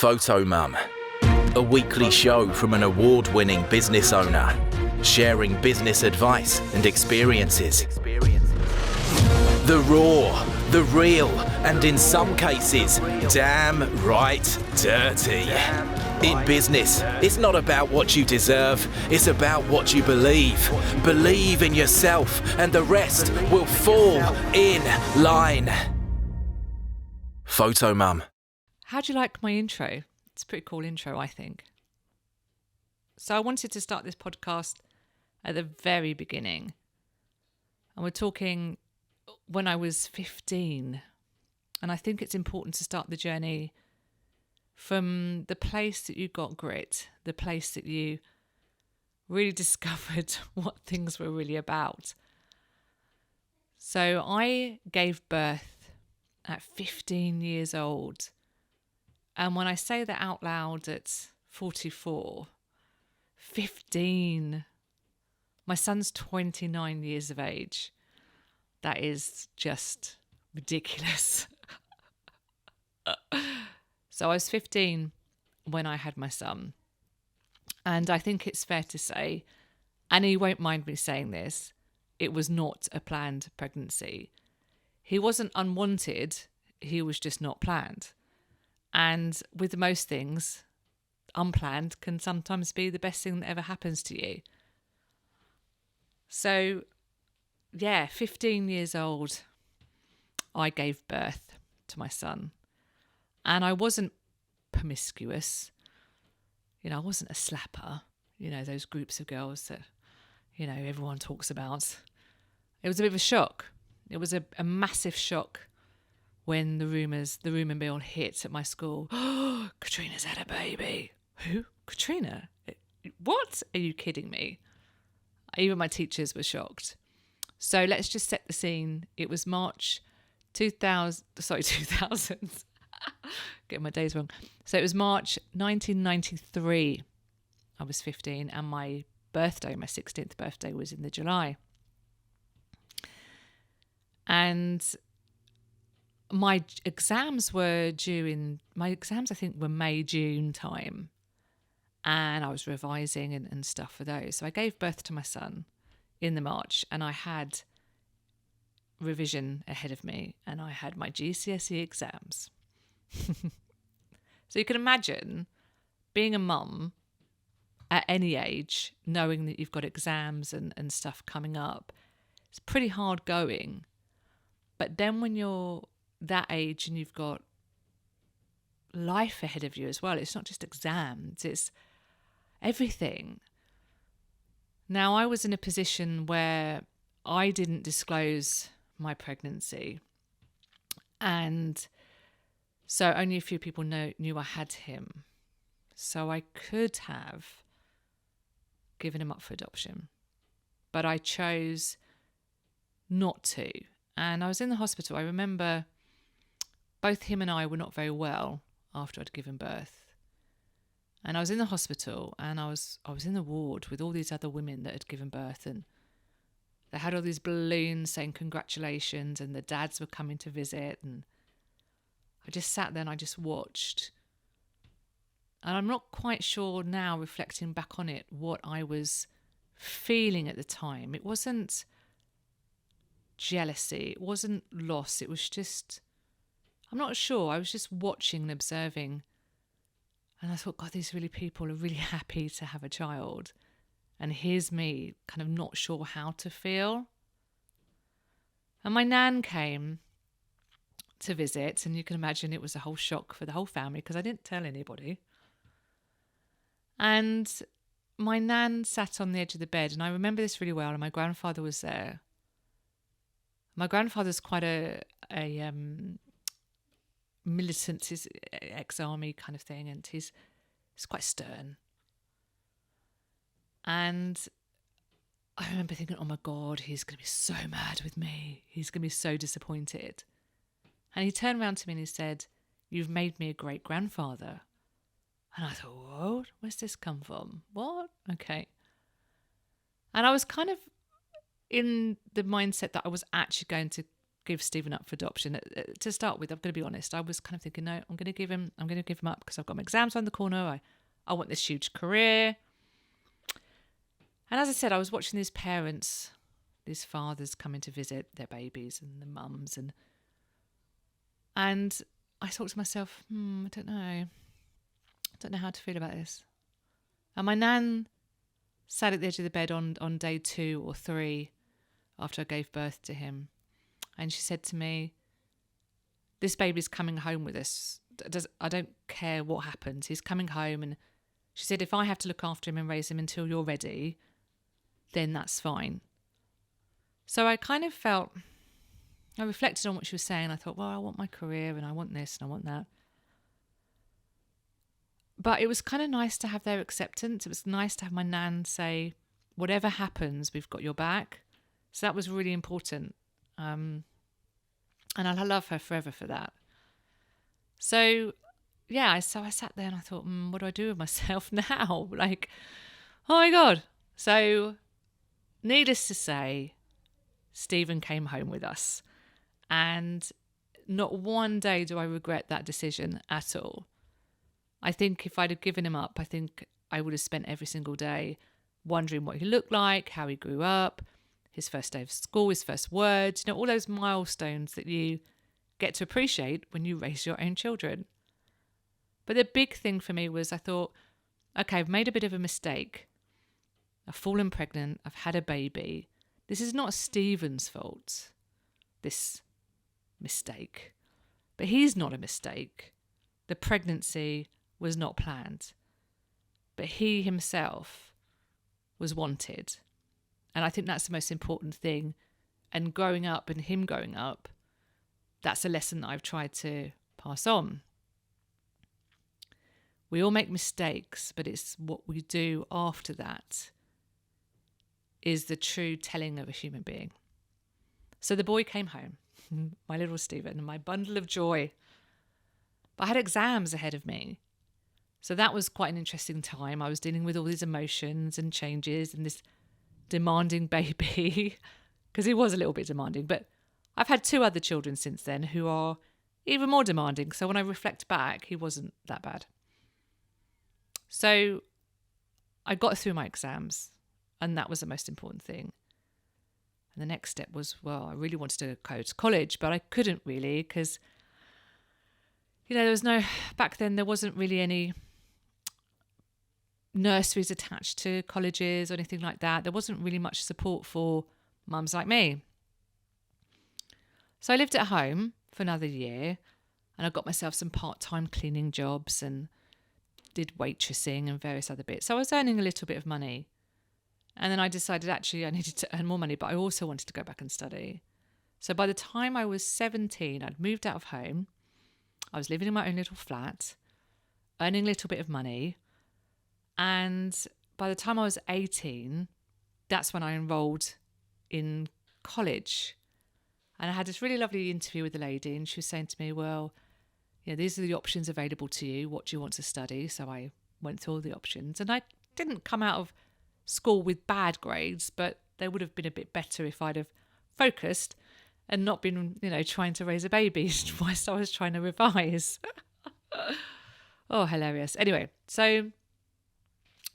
Fotomum, a weekly show from an award-winning business owner, sharing business advice and experiences. The raw, the real, and in some cases, damn right dirty. In business, it's not about what you deserve, it's about what you believe. Believe in yourself, and the rest will fall in line. Fotomum. How do you like my intro? It's a pretty cool intro, I think. So I wanted to start this podcast at the very beginning. And we're talking when I was 15. And I think it's important to start the journey from the place that you got grit, the place that you really discovered what things were really about. So I gave birth at 15 years old. And when I say that out loud at 44, 15, my son's 29 years of age. That is just ridiculous. So I was 15 when I had my son. And I think it's fair to say, and he won't mind me saying this, it was not a planned pregnancy. He wasn't unwanted, he was just not planned. And with most things, unplanned can sometimes be the best thing that ever happens to you. So, 15 years old, I gave birth to my son. And I wasn't promiscuous. I wasn't a slapper. Those groups of girls that, everyone talks about. It was a bit of a shock. It was a massive shock when the rumour mill hit at my school. Oh, Katrina's had a baby. Who? Katrina? What? Are you kidding me? Even my teachers were shocked. So let's just set the scene. It was March 2000. Getting my days wrong. So it was March 1993. I was 15 and my birthday, my 16th birthday, was in the July. And my exams I think were May, June time. And I was revising and stuff for those. So I gave birth to my son in the March and I had revision ahead of me and I had my GCSE exams. So you can imagine being a mum at any age, knowing that you've got exams and stuff coming up. It's pretty hard going. But then when you're that age and you've got life ahead of you as well, it's not just exams, it's everything. Now, I was in a position where I didn't disclose my pregnancy, and so only a few people knew I had him. So I could have given him up for adoption, but I chose not to. And I was in the hospital. I remember both him and I were not very well after I'd given birth. And I was in the hospital and I was in the ward with all these other women that had given birth, and they had all these balloons saying congratulations and the dads were coming to visit, and I just sat there and I just watched. And I'm not quite sure now, reflecting back on it, what I was feeling at the time. It wasn't jealousy, it wasn't loss, it was just, I'm not sure, I was just watching and observing. And I thought, God, these people are really happy to have a child. And here's me kind of not sure how to feel. And my nan came to visit, and you can imagine it was a whole shock for the whole family because I didn't tell anybody. And my nan sat on the edge of the bed, and I remember this really well, and my grandfather was there. My grandfather's quite a militant, he's ex-army kind of thing, and he's quite stern. And I remember thinking, oh my God, he's going to be so mad with me. He's going to be so disappointed. And he turned around to me and he said, "You've made me a great grandfather." And I thought, what? Where's this come from? What? Okay. And I was kind of in the mindset that I was actually going to give Stephen up for adoption. To start with, I'm going to be honest, I was kind of thinking, no, I'm going to give him up because I've got my exams on the corner. I want this huge career. And as I said, I was watching these parents, these fathers coming to visit their babies and the mums, and I thought to myself, I don't know how to feel about this. And my nan sat at the edge of the bed on day 2 or 3 after I gave birth to him. And she said to me, this baby's coming home with us. I don't care what happens. He's coming home. And she said, if I have to look after him and raise him until you're ready, then that's fine. So I kind of I reflected on what she was saying. I thought, well, I want my career and I want this and I want that. But it was kind of nice to have their acceptance. It was nice to have my nan say, whatever happens, we've got your back. So that was really important. And I love her forever for that. So, yeah, so I sat there and I thought, what do I do with myself now? Like, oh my God. So, needless to say, Stephen came home with us. And not one day do I regret that decision at all. I think if I'd have given him up, I think I would have spent every single day wondering what he looked like, how he grew up, his first day of school, his first words, all those milestones that you get to appreciate when you raise your own children. But the big thing for me was I thought, okay, I've made a bit of a mistake. I've fallen pregnant. I've had a baby. This is not Stephen's fault, this mistake. But he's not a mistake. The pregnancy was not planned. But he himself was wanted. And I think that's the most important thing. And growing up and him growing up, that's a lesson that I've tried to pass on. We all make mistakes, but it's what we do after that is the true telling of a human being. So the boy came home, my little Stephen, my bundle of joy. But I had exams ahead of me. So that was quite an interesting time. I was dealing with all these emotions and changes and this demanding baby, because he was a little bit demanding. But I've had 2 other children since then who are even more demanding. So when I reflect back, he wasn't that bad. So I got through my exams, and that was the most important thing. And the next step was, well, I really wanted to go to college, but I couldn't really because, back then there wasn't really any nurseries attached to colleges or anything like that. There wasn't really much support for mums like me. So I lived at home for another year, and I got myself some part-time cleaning jobs and did waitressing and various other bits. So I was earning a little bit of money. And then I decided actually I needed to earn more money, but I also wanted to go back and study. So by the time I was 17, I'd moved out of home. I was living in my own little flat, earning a little bit of money. And by the time I was 18, that's when I enrolled in college. And I had this really lovely interview with the lady, and she was saying to me, well, these are the options available to you. What do you want to study? So I went through all the options, and I didn't come out of school with bad grades, but they would have been a bit better if I'd have focused and not been, trying to raise a baby whilst I was trying to revise. Oh, hilarious. Anyway, so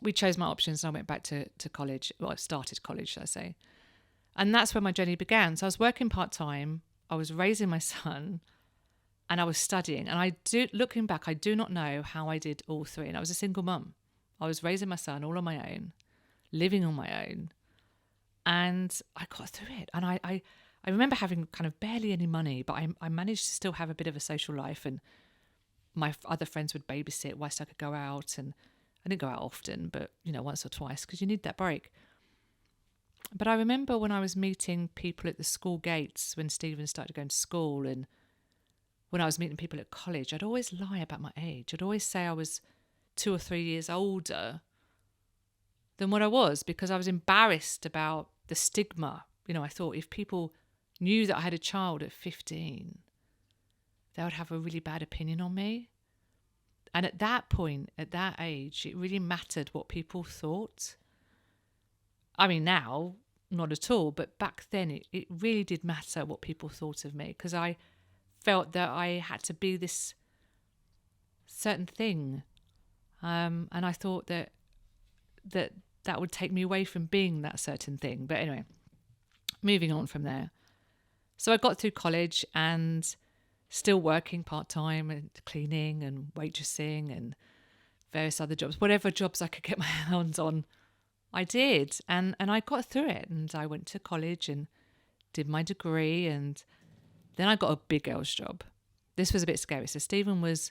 we chose my options and I went back to college. Well, I started college, should I say. And that's where my journey began. So I was working part-time, I was raising my son, and I was studying. And looking back, I do not know how I did all 3. And I was a single mum. I was raising my son all on my own, living on my own, and I got through it. And I remember having kind of barely any money, but I managed to still have a bit of a social life, and my other friends would babysit whilst I could go out, and I didn't go out often, but once or twice because you need that break. But I remember when I was meeting people at the school gates when Stephen started going to school, and when I was meeting people at college, I'd always lie about my age. I'd always say I was 2 or 3 years older than what I was because I was embarrassed about the stigma. I thought if people knew that I had a child at 15, they would have a really bad opinion on me. And at that point, at that age, it really mattered what people thought. I mean, now not at all. But back then, it really did matter what people thought of me, because I felt that I had to be this certain thing. And I thought that would take me away from being that certain thing. But anyway, moving on from there. So I got through college and still working part-time and cleaning and waitressing and various other jobs. Whatever jobs I could get my hands on, I did. And I got through it. And I went to college and did my degree. And then I got a big girl's job. This was a bit scary. So Stephen was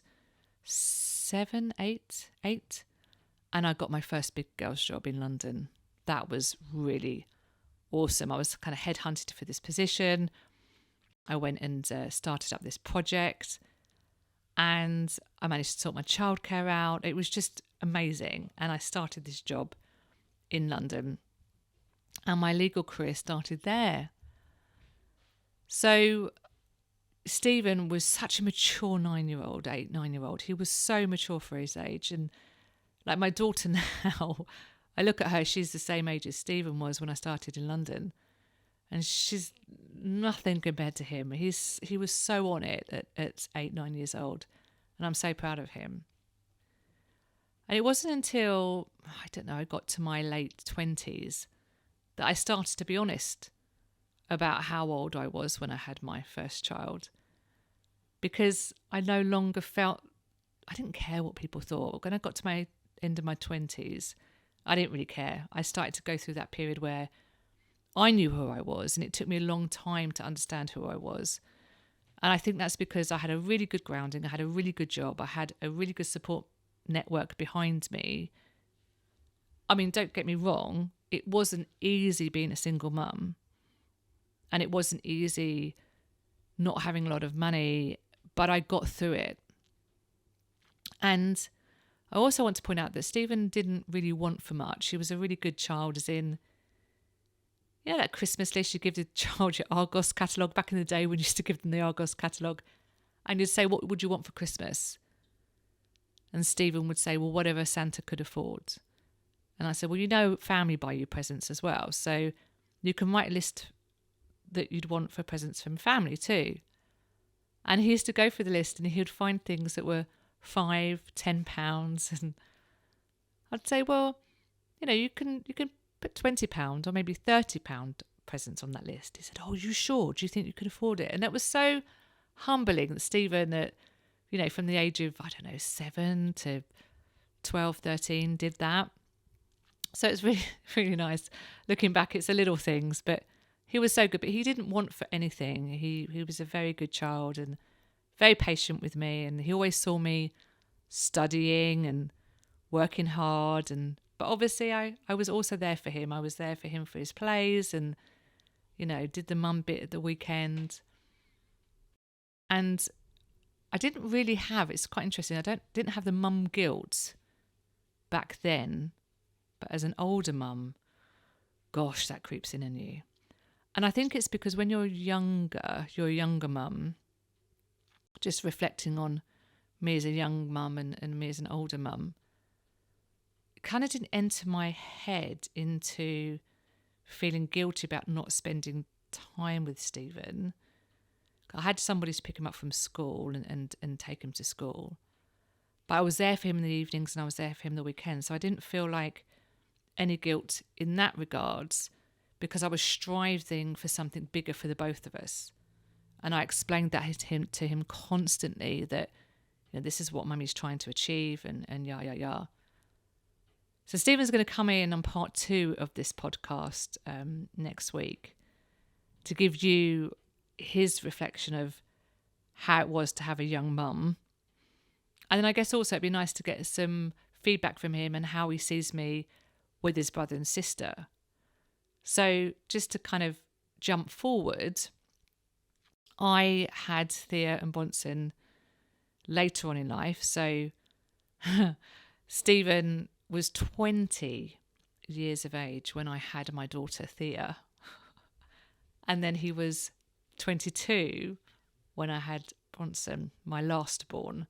7, 8, and I got my first big girl's job in London. That was really awesome. I was kind of headhunted for this position. I went and started up this project, and I managed to sort my childcare out. It was just amazing. And I started this job in London, and my legal career started there. So Stephen was such a mature 9-year-old. He was so mature for his age. And like my daughter now, I look at her, she's the same age as Stephen was when I started in London. And she's nothing compared to him. He was so on it at 8, 9 years old. And I'm so proud of him. And it wasn't until, I don't know, I got to my late 20s that I started to be honest about how old I was when I had my first child. Because I no longer felt, I didn't care what people thought. When I got to my end of my 20s, I didn't really care. I started to go through that period where I knew who I was, and it took me a long time to understand who I was. And I think that's because I had a really good grounding, I had a really good job, I had a really good support network behind me. I mean, don't get me wrong, it wasn't easy being a single mum, and it wasn't easy not having a lot of money, but I got through it. And I also want to point out that Stephen didn't really want for much. He was a really good child, as in, you know, that Christmas list you give the child, your Argos catalogue, back in the day when you used to give them the Argos catalogue, and you'd say, what would you want for Christmas? And Stephen would say, well, whatever Santa could afford. And I said, well, you know, family buy you presents as well. So you can write a list that you'd want for presents from family too. And he used to go through the list and he would find things that were £5, £10. And I'd say, well, you know, you can put £20 or maybe £30 presents on that list. He said, oh, you sure? Do you think you could afford it? And that was so humbling that Stephen, at, you know, from the age of, I don't know, 7 to 12, 13, did that. So it's really, really nice. Looking back, it's the little things, but he was so good. But he didn't want for anything. He was a very good child and very patient with me. And he always saw me studying and working hard. But obviously I was also there for him. I was there for him for his plays and, you know, did the mum bit at the weekend. And I didn't really have, it's quite interesting, didn't have the mum guilt back then. But as an older mum, gosh, that creeps in on you. And I think it's because when you're a younger mum, just reflecting on me as a young mum and me as an older mum, it kind of didn't enter my head into feeling guilty about not spending time with Stephen. I had somebody to pick him up from school and take him to school. But I was there for him in the evenings and I was there for him the weekends. So I didn't feel like any guilt in that regards, because I was striving for something bigger for the both of us. And I explained that to him constantly, that, you know, this is what mummy's trying to achieve and yeah. So Stephen's going to come in on part 2 of this podcast next week to give you his reflection of how it was to have a young mum. And then I guess also it'd be nice to get some feedback from him and how he sees me with his brother and sister. So just to kind of jump forward, I had Thea and Bronson later on in life. So Stephen was 20 years of age when I had my daughter Thea. And then he was 22 when I had Bronson, my last born.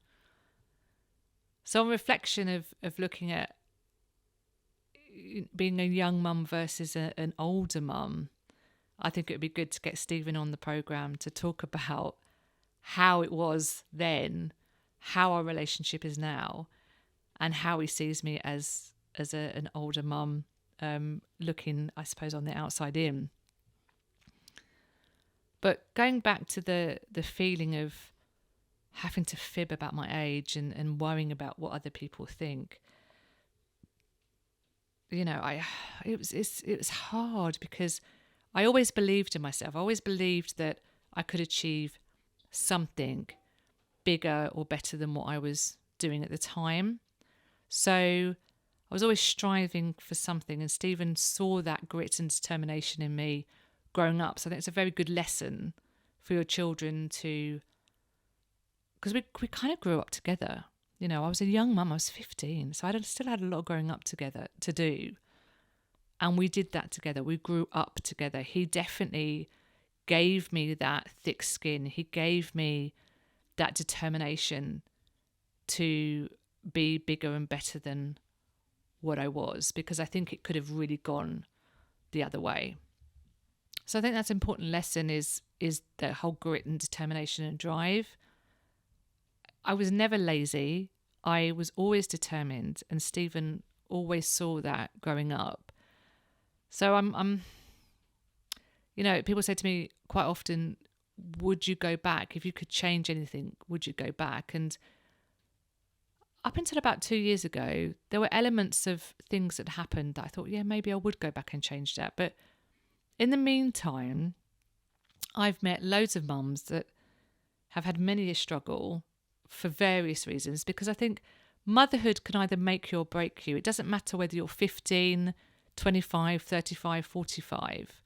So on reflection of looking at, being a young mum versus an older mum, I think it would be good to get Stephen on the programme to talk about how it was then, how our relationship is now, and how he sees me as an older mum, looking, I suppose, on the outside in. But going back to the feeling of having to fib about my age and worrying about what other people think, it was hard because I always believed in myself. I always believed that I could achieve something bigger or better than what I was doing at the time. So I was always striving for something, and Stephen saw that grit and determination in me growing up. So I think it's a very good lesson for your children to, because we kind of grew up together. I was a young mum, I was 15, so I still had a lot of growing up together to do. And we did that together. We grew up together. He definitely gave me that thick skin. He gave me that determination to be bigger and better than what I was, because I think it could have really gone the other way. So I think that's an important lesson is the whole grit and determination and drive. I was never lazy. I was always determined, and Stephen always saw that growing up. So I'm people say to me quite often, would you go back? If you could change anything, would you go back? And up until about 2 years ago, there were elements of things that happened that I thought, yeah, maybe I would go back and change that. But in the meantime, I've met loads of mums that have had many a struggle for various reasons, because I think motherhood can either make you or break you. It doesn't matter whether you're 15, 25, 35, 45.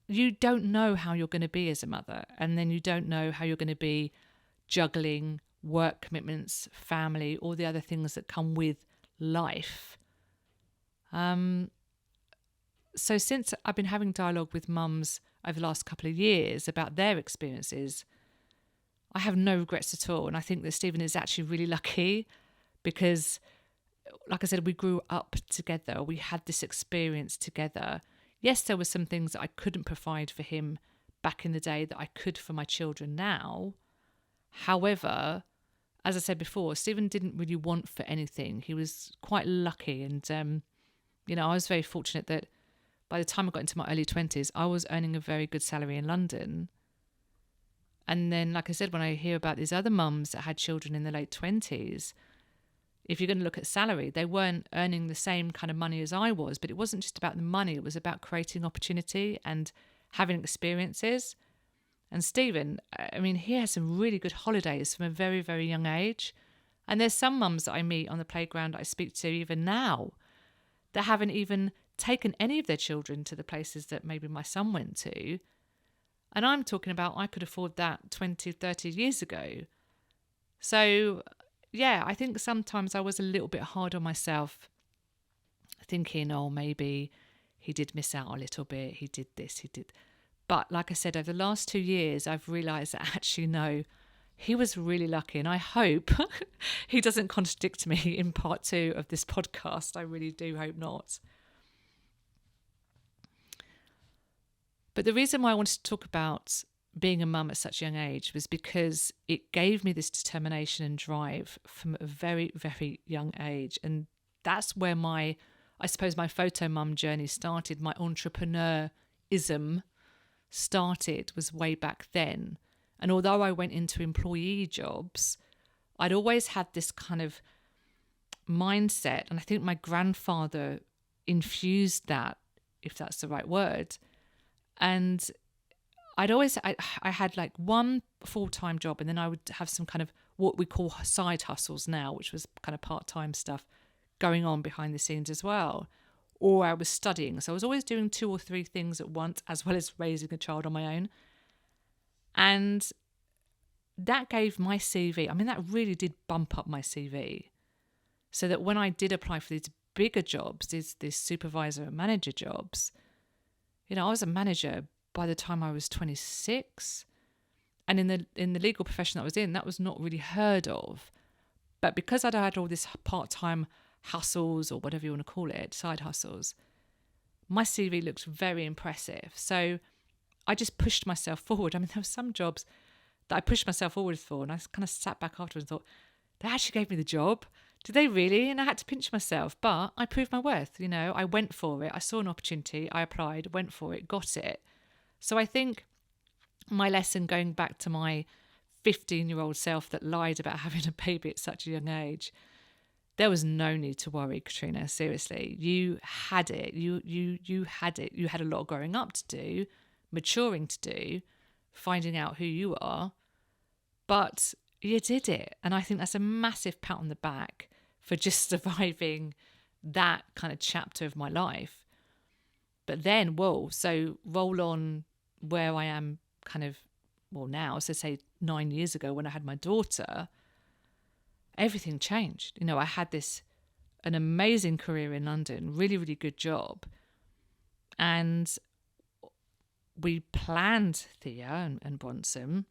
You don't know how you're going to be as a mother, and then you don't know how you're going to be juggling work commitments, family, all the other things that come with life. So since I've been having dialogue with mums over the last couple of years about their experiences, I have no regrets at all. And I think that Stephen is actually really lucky because, like I said, we grew up together. We had this experience together. Yes, there were some things that I couldn't provide for him back in the day that I could for my children now. However, as I said before, Stephen didn't really want for anything. He was quite lucky. And, I was very fortunate that by the time I got into my early 20s, I was earning a very good salary in London. And then, like I said, when I hear about these other mums that had children in the late 20s, if you're going to look at salary, they weren't earning the same kind of money as I was, but it wasn't just about the money. It was about creating opportunity and having experiences. And Stephen, he has some really good holidays from a very, very young age. And there's some mums that I meet on the playground that I speak to even now that haven't even taken any of their children to the places that maybe my son went to. And I'm talking about I could afford that 20, 30 years ago. So, yeah, I think sometimes I was a little bit hard on myself, thinking, oh, maybe he did miss out a little bit. He did this, he did. But like I said, over the last 2 years, I've realised that actually, no, he was really lucky. And I hope he doesn't contradict me in part 2 of this podcast. I really do hope not. But the reason why I wanted to talk about being a mum at such a young age was because it gave me this determination and drive from a very, very young age. And that's where my Fotomum journey started. My entrepreneurism started was way back then. And although I went into employee jobs, I'd always had this kind of mindset. And I think my grandfather infused that, if that's the right word. And I had like one full-time job, and then I would have some kind of what we call side hustles now, which was kind of part-time stuff going on behind the scenes as well. Or I was studying. So I was always doing 2 or 3 things at once, as well as raising a child on my own. And that gave my CV, that really did bump up my CV. So that when I did apply for these bigger jobs, these supervisor and manager jobs, I was a manager by the time I was 26. And in the legal profession that I was in, that was not really heard of. But because I'd had all this part-time hustles or whatever you want to call it, side hustles, my CV looks very impressive. So I just pushed myself forward. I mean, there were some jobs that I pushed myself forward for, and I kind of sat back afterwards and thought, they actually gave me the job. Did they really? And I had to pinch myself, but I proved my worth. I went for it. I saw an opportunity. I applied, went for it, got it. So I think my lesson, going back to my 15-year-old self that lied about having a baby at such a young age, there was no need to worry, Katrina. Seriously, you had it. You had it. You had a lot of growing up to do, maturing to do, finding out who you are, but you did it. And I think that's a massive pat on the back for just surviving that kind of chapter of my life. But then, so roll on where I am kind of, now, so say 9 years ago when I had my daughter, everything changed. I had an amazing career in London, really, really good job. And we planned Thea and Bronson.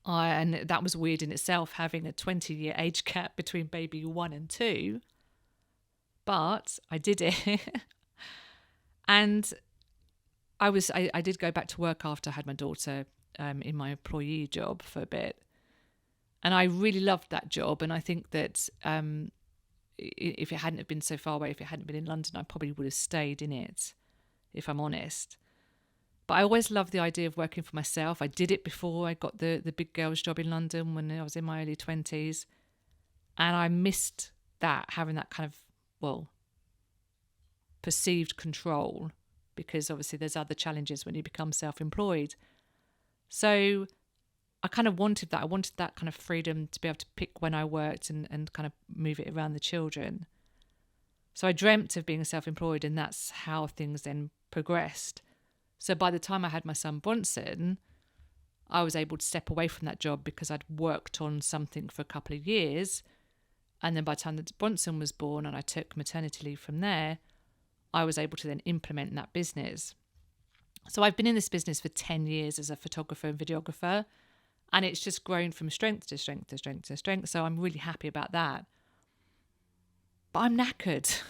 And that was weird in itself, having a 20-year age gap between baby 1 and 2. But I did it. And I did go back to work after I had my daughter in my employee job for a bit. And I really loved that job. And I think that if it hadn't have been so far away, if it hadn't been in London, I probably would have stayed in it, if I'm honest. But I always loved the idea of working for myself. I did it before I got the big girls job in London when I was in my early 20s. And I missed that, having that kind of, perceived control, because obviously there's other challenges when you become self-employed. So I kind of wanted that. I wanted that kind of freedom to be able to pick when I worked and kind of move it around the children. So I dreamt of being self-employed, and that's how things then progressed. So by the time I had my son Bronson, I was able to step away from that job because I'd worked on something for a couple of years. And then by the time that Bronson was born and I took maternity leave from there, I was able to then implement that business. So I've been in this business for 10 years as a photographer and videographer, and it's just grown from strength to strength to strength to strength. So I'm really happy about that. But I'm knackered.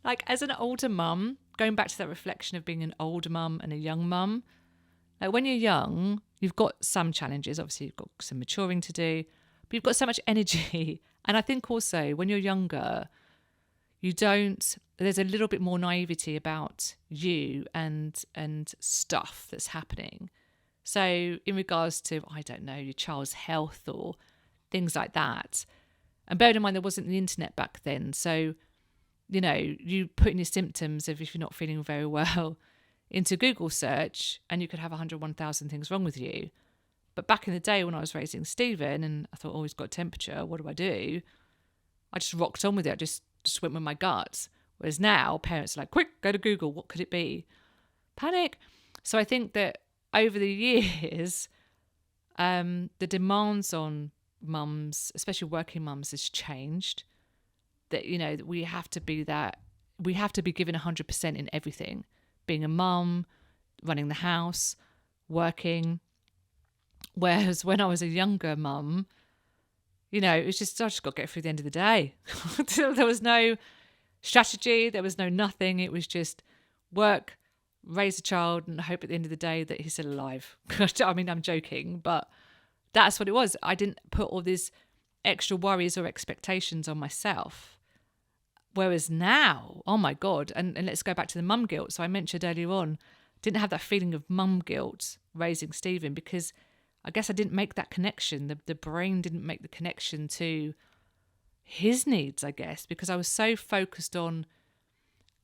Like, as an older mum, going back to that reflection of being an older mum and a young mum, like when you're young, you've got some challenges. Obviously, you've got some maturing to do, but you've got so much energy. And I think also when you're younger, there's a little bit more naivety about you and stuff that's happening. So in regards to, I don't know, your child's health or things like that. And bearing in mind, there wasn't the internet back then. So, you put in your symptoms of if you're not feeling very well into Google search, and you could have 101,000 things wrong with you. But back in the day when I was raising Stephen and I thought, he's got a temperature, what do? I just rocked on with it. I just went with my gut. Whereas now parents are like, quick, go to Google. What could it be? Panic. So I think that over the years, the demands on mums, especially working mums, has changed. That, that we have to be given 100% in everything. Being a mum, running the house, working. Whereas when I was a younger mum, it was just, I just got to get through the end of the day. There was no strategy. There was no nothing. It was just work, raise a child, and hope at the end of the day that he's still alive. I mean, I'm joking, but that's what it was. I didn't put all these extra worries or expectations on myself. Whereas now, oh my God, and let's go back to the mum guilt. So I mentioned earlier on, didn't have that feeling of mum guilt raising Stephen because I guess I didn't make that connection. The brain didn't make the connection to his needs, I guess, because I was so focused on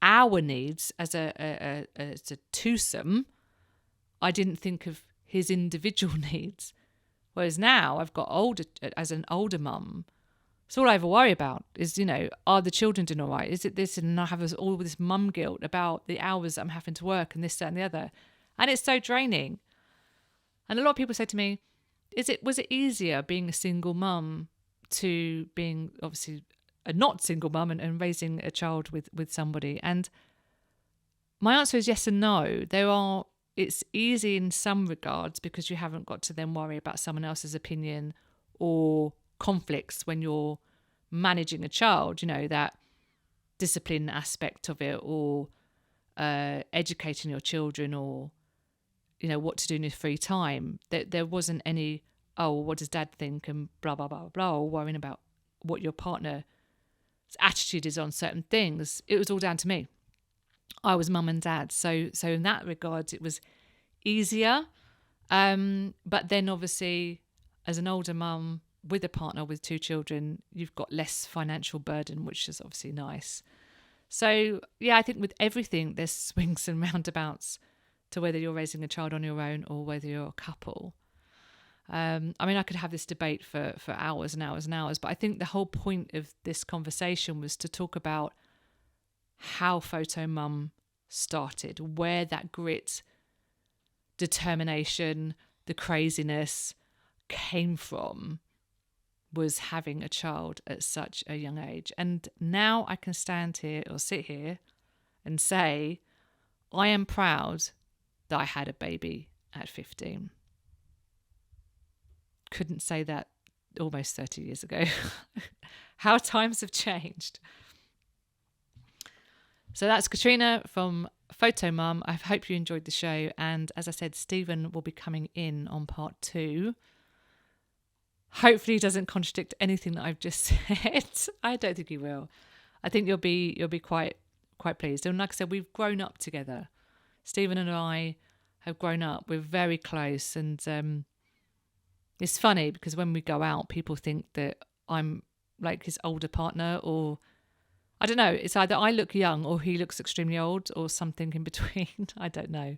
our needs as a twosome, I didn't think of his individual needs. Whereas now I've got as an older mum, so all I ever worry about is, are the children doing all right? Is it this? And I have all this mum guilt about the hours that I'm having to work and this, that and the other. And it's so draining. And a lot of people say to me, was it easier being a single mum to being obviously a not single mum and raising a child with somebody? And my answer is yes and no. It's easy in some regards because you haven't got to then worry about someone else's opinion or conflicts when you're managing a child, that discipline aspect of it, or educating your children, or what to do in your free time. There wasn't any, oh, what does dad think, and blah blah blah blah, or worrying about what your partner's attitude is on certain things. It was all down to me. I was mum and dad, so in that regard it was easier. But then obviously, as an older mum with a partner with 2 children, you've got less financial burden, which is obviously nice. So yeah, I think with everything there's swings and roundabouts to whether you're raising a child on your own or whether you're a couple. I mean, I could have this debate for hours and hours and hours, but I think the whole point of this conversation was to talk about how Fotomum started, where that grit, determination, the craziness came from, was having a child at such a young age. And now I can stand here or sit here and say, I am proud that I had a baby at 15. Couldn't say that almost 30 years ago. How times have changed. So that's Katrina from Fotomum. I hope you enjoyed the show. And as I said, Stephen will be coming in on part 2. Hopefully he doesn't contradict anything that I've just said. I don't think he will. I think you'll be quite pleased. And like I said, we've grown up together. Stephen and I have grown up. We're very close. And it's funny because when we go out, people think that I'm like his older partner, or I don't know. It's either I look young or he looks extremely old, or something in between. I don't know.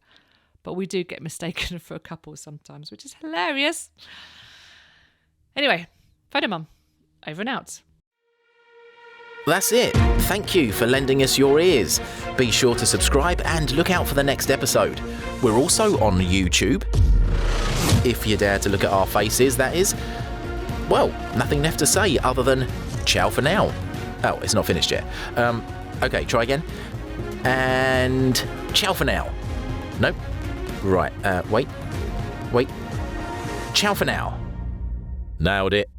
But we do get mistaken for a couple sometimes, which is hilarious. Anyway, Fotomum, over and out. That's it. Thank you for lending us your ears. Be sure to subscribe and look out for the next episode. We're also on YouTube. If you dare to look at our faces, that is. Well, nothing left to say other than ciao for now. Oh, it's not finished yet. Okay, try again. And ciao for now. Nope. Right, wait. Ciao for now. Nailed it.